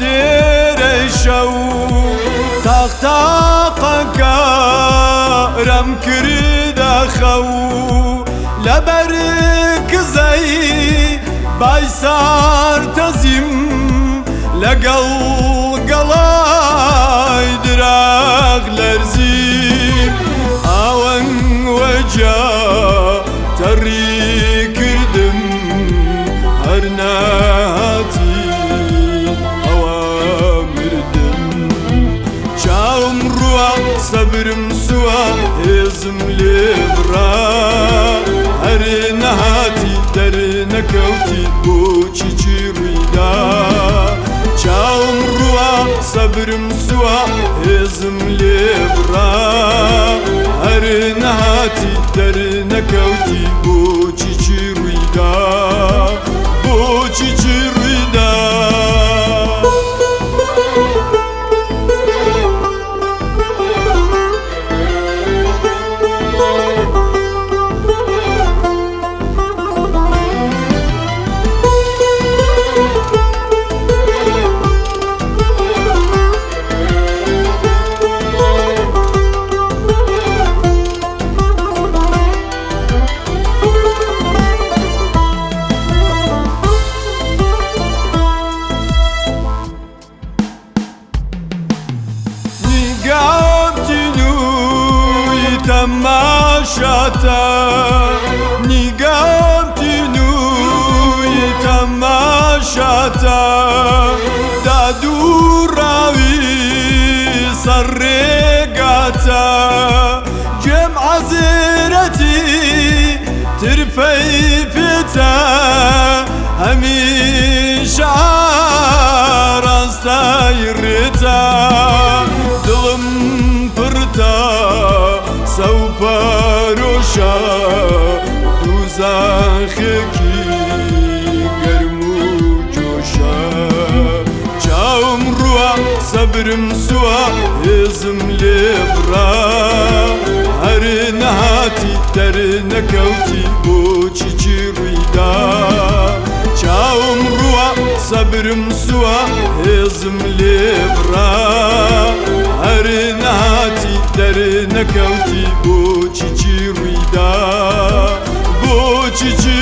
دێرە شەو تاقتاقەکە رەم کردە خەو لەبەر کزەی بای سار تەزیم لەگەڵ گەڵای دراغ لەرزیم ئاوەنگ وەجا تەڕی کردم هەر نەهاتی ئەوە مردم چاوم ڕوە سەبرم سووە هێزم لێ بڕا هەر نەهاتی دەرنەکەوتی بۆچی چی ڕوویدا چاوم ڕوە سەبرم سووە هێزم لێ بڕا هەر نەهاتی دەرنەکەوتی بۆچی چی ڕوویدا بۆچی چی ڕوویدا تەماشاتە نیگەمتی نووی تەماشاتە دادوڕاوی سەر ڕێگاتە گوێم عەزیرەتی ترفەی پێتە هەمیشە ڕاستای ڕێتە دڵم پڕتە سەوپەرۆشە دووزەخێکی گەرم و جۆشە چاوم ڕوە سەبرم سووە هێزم لێ بڕا هەر نەهاتی دەرنەکەوتی بۆچی چی ڕوویدا چاوم ڕوە سەبرم سووە هێزم لێ بڕا هەر نەهاتی دەرنەکەوتی بۆچی چی ڕوویدا بۆچی چی